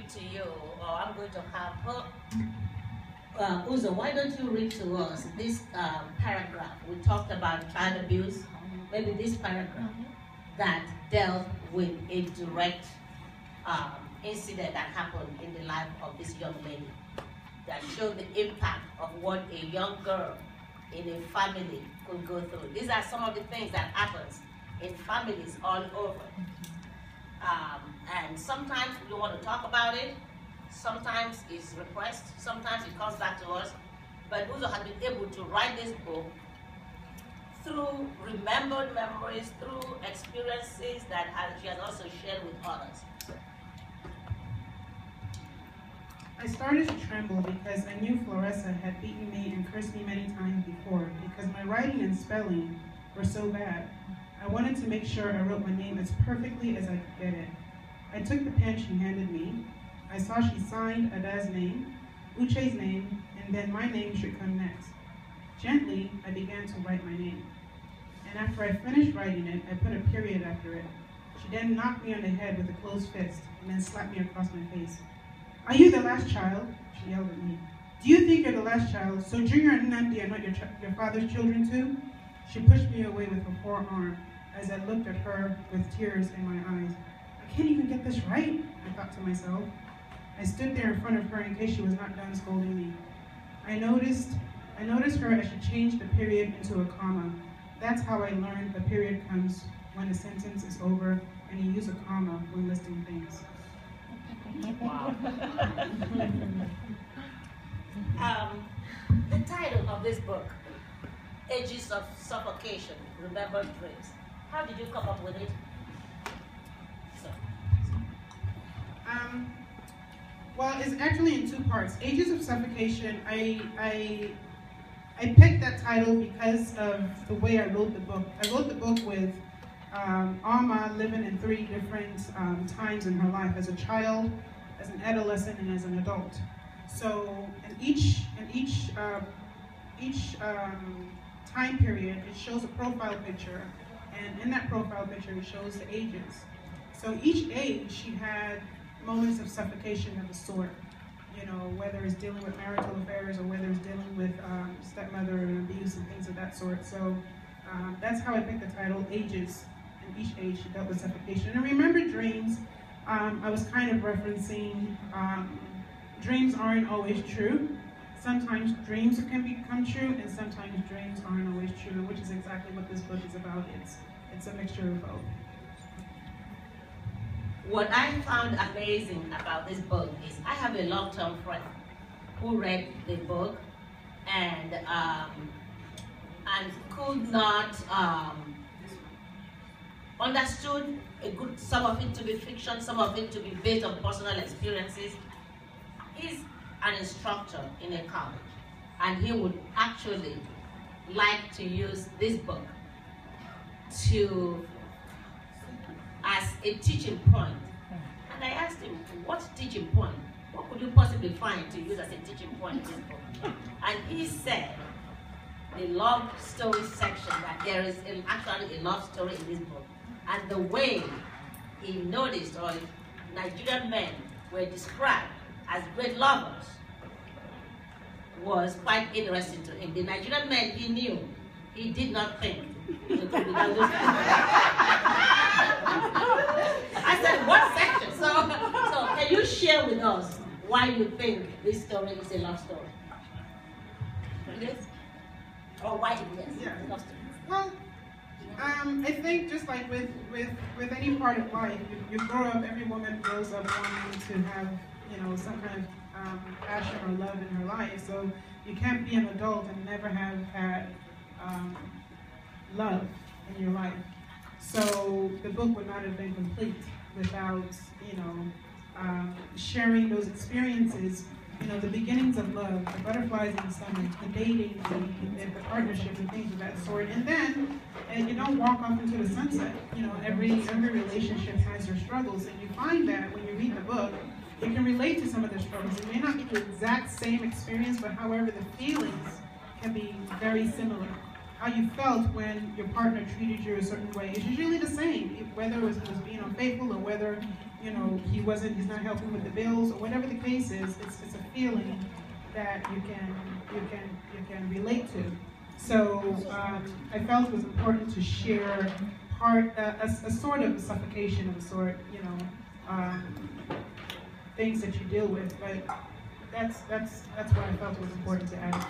read to you, or I'm going to have her. Uzo, why don't you read to us this paragraph? We talked about child abuse, maybe this paragraph that dealt with a direct incident that happened in the life of this young lady, that showed the impact of what a young girl in a family could go through. These are some of the things that happens in families all over. And sometimes we don't want to talk about it. Sometimes it's repressed. Sometimes it comes back to us. But Uzo has been able to write this book through remembered memories, through experiences that she has also shared with others. I started to tremble because I knew Floressa had beaten me and cursed me many times before because my writing and spelling were so bad. I wanted to make sure I wrote my name as perfectly as I could get it. I took the pen she handed me. I saw she signed Ada's name, Uche's name, and then my name should come next. Gently, I began to write my name. And after I finished writing it, I put a period after it. She then knocked me on the head with a closed fist and then slapped me across my face. "Are you the last child?" She yelled at me. "Do you think you're the last child? So Junior and Nandi are not your father's children too?" She pushed me away with her forearm as I looked at her with tears in my eyes. "I can't even get this right," I thought to myself. I stood there in front of her in case she was not done scolding me. I noticed her as she changed the period into a comma. That's how I learned the period comes when a sentence is over and you use a comma when listing things. Wow. The title of this book, Ages of Suffocation, Remembered Dreams. How did you come up with it? Well, it's actually in two parts. Ages of Suffocation, I picked that title because of the way I wrote the book. I wrote the book with Alma living in three different times in her life, as a child, as an adolescent, and as an adult. So in each time period, it shows a profile picture, and in that profile picture, it shows the ages. So each age, she had moments of suffocation of a sort, you know, whether it's dealing with marital affairs or whether it's dealing with stepmother and abuse and things of that sort. So that's how I picked the title, Ages. In each age, she dealt with suffocation. And Remember Dreams, I was kind of referencing, dreams aren't always true. Sometimes dreams can become true, and sometimes dreams aren't always true, which is exactly what this book is about. It's a mixture of both. What I found amazing about this book is I have a long-term friend who read the book and could not understood some of it to be fiction, some of it to be based on personal experiences. He's an instructor in a college, and he would actually like to use this book as a teaching point. And I asked him, what teaching point? What could you possibly find to use as a teaching point in this book? And he said, the love story section, that there is actually a love story in this book. And the way he noticed, or Nigerian men were described as great lovers, was quite interesting to him. The Nigerian men he knew, he did not think it could be done this way. I said, what section? So can you share with us why you think this story is a love story? Yes? Or why it is a love story? Well, I think just like with any part of life, you grow up, every woman grows up wanting to have, you know, some kind of passion or love in her life. So you can't be an adult and never have had love in your life. So the book would not have been complete without, you know, sharing those experiences, you know, the beginnings of love, the butterflies in the stomach, the dating, the partnership, and things of that sort. And then, you don't walk off into the sunset. You know, every relationship has their struggles, and you find that when you read the book, you can relate to some of their struggles. It may not be the exact same experience, but however, the feelings can be very similar. How you felt when your partner treated you a certain way is usually the same, whether it was being unfaithful or whether, you know, he's not helping with the bills, or whatever the case is. It's a feeling that you can relate to. So I felt it was important to share a sort of suffocation of a sort, you know, things that you deal with. But that's what I felt was important to add.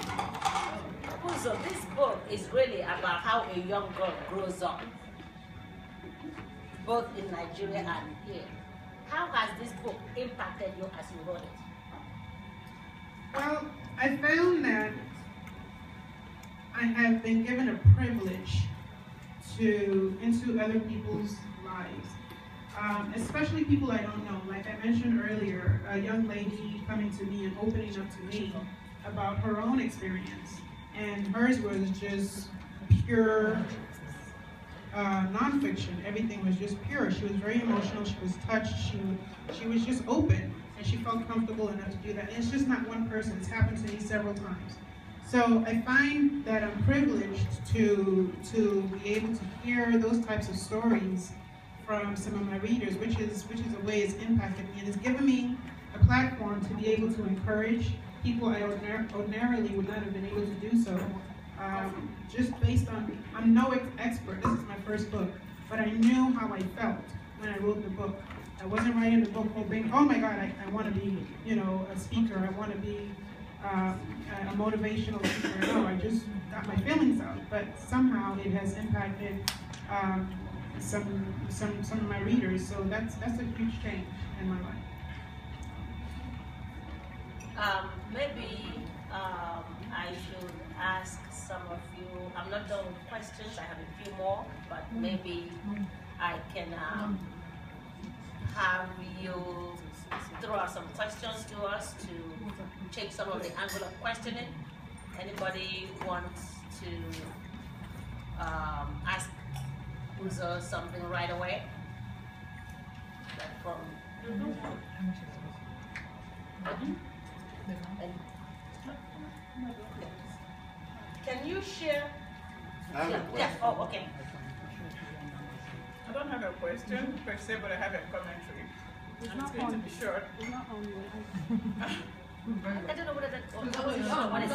So this book is really about how a young girl grows up, both in Nigeria and here. How has this book impacted you as you wrote it? Well, I found that I have been given a privilege into other people's lives, especially people I don't know. Like I mentioned earlier, a young lady coming to me and opening up to me about her own experience, and hers was just pure nonfiction. Everything was just pure. She was very emotional. She was touched. She was just open, and she felt comfortable enough to do that. And it's just not one person. It's happened to me several times. So I find that I'm privileged to be able to hear those types of stories from some of my readers, which is a way it's impacted me, and it's given me a platform to be able to encourage people I ordinarily would not have been able to do so. Just based on, I'm no expert, this is my first book, but I knew how I felt when I wrote the book. I wasn't writing the book hoping, oh my God, I want to be, you know, a speaker, I want to be a motivational speaker. No, I just got my feelings out, but somehow it has impacted some of my readers, so that's a huge change in my life. Maybe I should ask some of you, I'm not done with questions, I have a few more, but maybe I can have you throw out some questions to us to take some of the angle of questioning. Anybody wants to ask Uzo something right away? Like from Can you share? Yes. Oh, okay. I don't have a question per se, but I have a commentary. It's going to be short. I don't know whether that. What is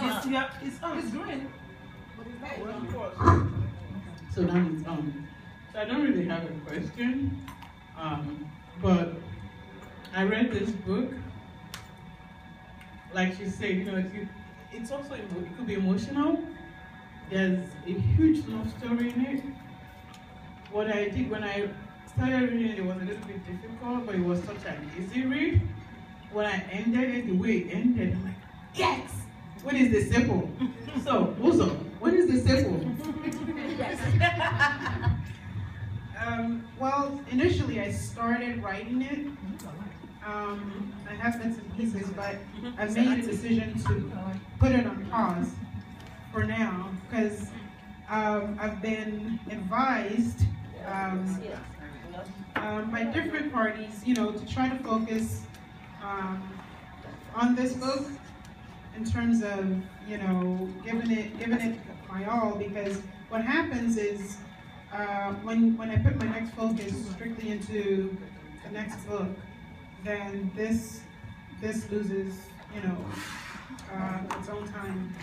It's green. Well, of course. So now it's on. So I don't really have a question, but I read this book. Like she said, you know, it's also, it could be emotional. There's a huge love story in it. What I did when I started reading it was a little bit difficult, but it was such an easy read. When I ended it, the way it ended, I'm like, yes! What is the sequel? So, Uzo, what is the sequel? Well, initially I started writing it. I have bits and pieces, but I made a decision to put it on pause for now because I've been advised by different parties, you know, to try to focus on this book in terms of, you know, giving it my all, because what happens is when I put my next focus strictly into the next book, then this loses, you know, its own time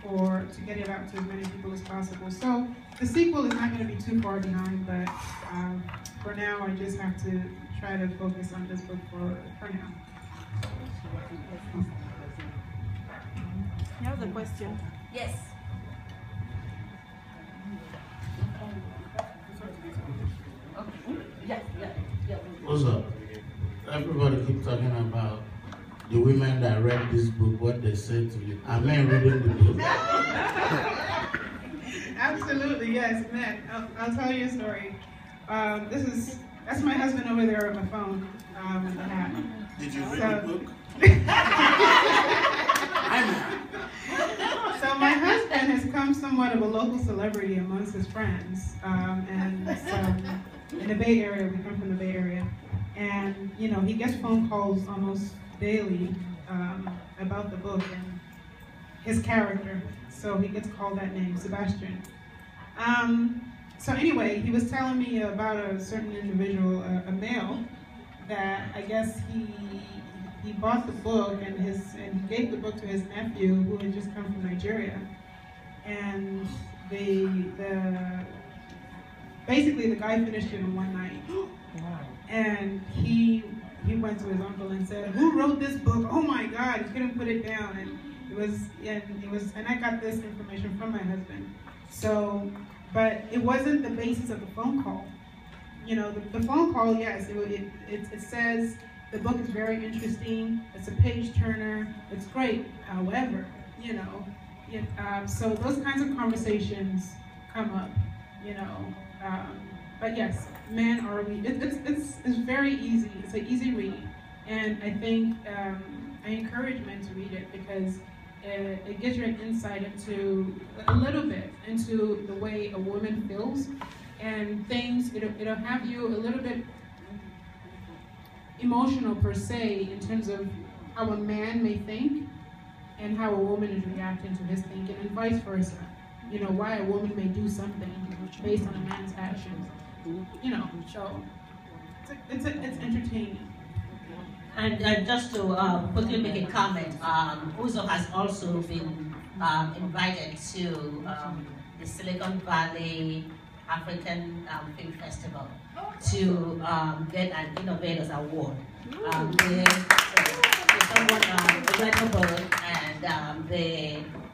to get it out to as many people as possible. So the sequel is not going to be too far behind, but for now I just have to try to focus on this book for now. You have the question. Yes. Also, everybody keep talking about the women that read this book, what they say to you. Are men reading the book? Absolutely, yes, men. I'll tell you a story. That's my husband over there on my phone with the hat. Did you read the book? So my husband has come somewhat of a local celebrity amongst his friends, and so in the Bay Area, we come from the Bay Area, and you know he gets phone calls almost daily about the book and his character. So he gets called that name, Sebastian. So anyway, he was telling me about a certain individual, a male, that I guess he bought the book and he gave the book to his nephew who had just come from Nigeria, and basically the guy finished it in one night. And he went to his uncle and said, "Who wrote this book? Oh my God!" He couldn't put it down, and I got this information from my husband. So, but it wasn't the basis of the phone call. You know, the phone call, yes, it says the book is very interesting. It's a page turner. It's great. However, you know, so those kinds of conversations come up. You know. But yes, man, are we? It's very easy. It's an easy read, and I think I encourage men to read it because it gives you an insight into a little bit into the way a woman feels and things. It'll have you a little bit emotional per se in terms of how a man may think and how a woman is reacting to his thinking, and vice versa. You know, why a woman may do something based on a man's actions. You know, so it's entertaining. And just to quickly make a comment, Uzo has also been invited to the Silicon Valley African Film Festival to get an Innovators Award. Someone read the book, and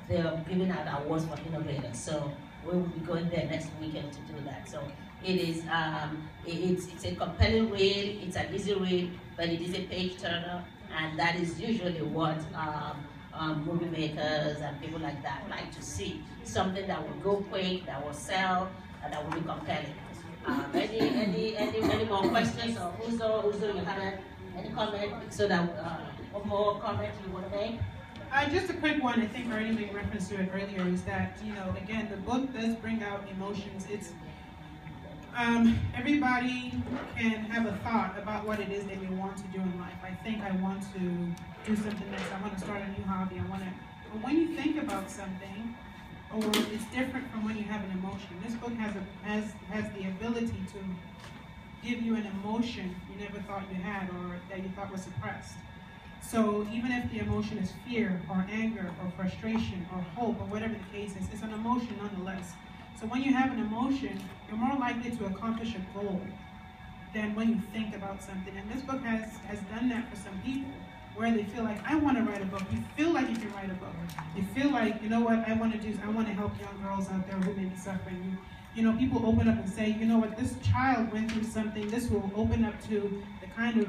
they're giving out awards for innovators. So we will be going there next weekend to do that. So it is it's a compelling read. It's an easy read, but it is a page turner, and that is usually what movie makers and people like that like to see. Something that will go quick, that will sell, and that will be compelling. Any more questions? Or Uzo, you have any comment? So that one more comment you want to make? Just a quick one. I think I already made reference to it earlier. Is that, you know, again, the book does bring out emotions. It's everybody can have a thought about what it is that they want to do in life. I think I want to do something next. I want to start a new hobby. But when you think about something, or it's different from when you have an emotion. This book has the ability to give you an emotion you never thought you had, or that you thought was suppressed. So even if the emotion is fear or anger or frustration or hope or whatever the case is, it's an emotion nonetheless. So when you have an emotion, you're more likely to accomplish a goal than when you think about something. And this book has done that for some people, where they feel like, I want to write a book. You feel like you can write a book. You feel like, you know what I want to do is I want to help young girls out there who may be suffering. You know, people open up and say, you know what, this child went through something. This will open up to the kind of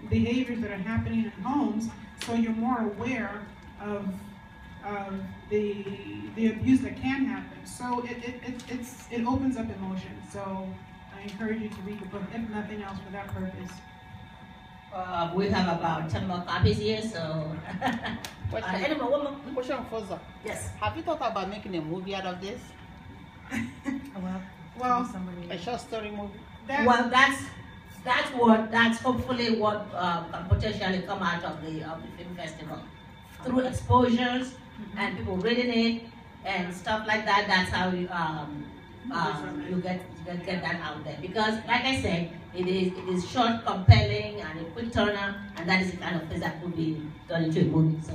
behaviors that are happening in homes, so you're more aware of the abuse that can happen. So it opens up emotion. So I encourage you to read the book, if nothing else, for that purpose. We have about 10 more copies here, so. Anyway, one more question further. Yes. Have you thought about making a movie out of this? Well, a short story movie? Well, that's hopefully what can potentially come out of the film festival. Through exposures and people reading it and stuff like that, that's how you get that out there. Because, like I said, it is short, compelling, and a quick turner, and that is the kind of thing that could be done into a movie. So,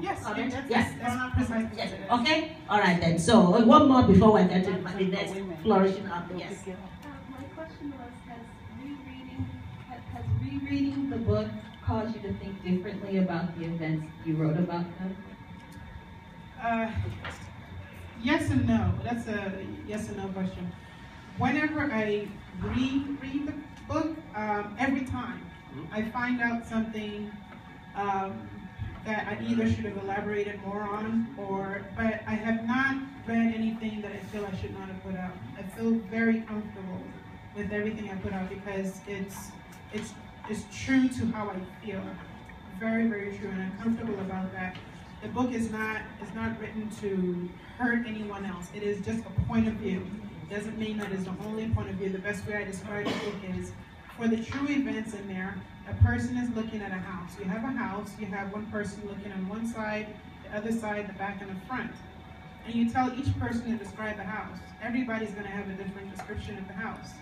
yes, yes. That's not precisely. Yes. Okay. All right then. So one more before we get to the next flourishing up. Yes. My question was: has rereading the book caused you to think differently about the events you wrote about them? Yes and no. That's a yes and no question. Whenever I read the book, every time I find out something that I either should have elaborated more on, but I have not read anything that I feel I should not have put out. I feel very comfortable with everything I put out because it's true to how I feel. Very, very true, and I'm comfortable about that. The book is not written to hurt anyone else. It is just a point of view. It doesn't mean that it's the only point of view. The best way I describe the book is, for the true events in there, a person is looking at a house. You have a house, you have one person looking on one side, the other side, the back, and the front. And you tell each person to describe the house. Everybody's going to have a different description of the house,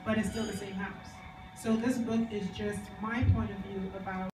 but it's still the same house. So this book is just my point of view about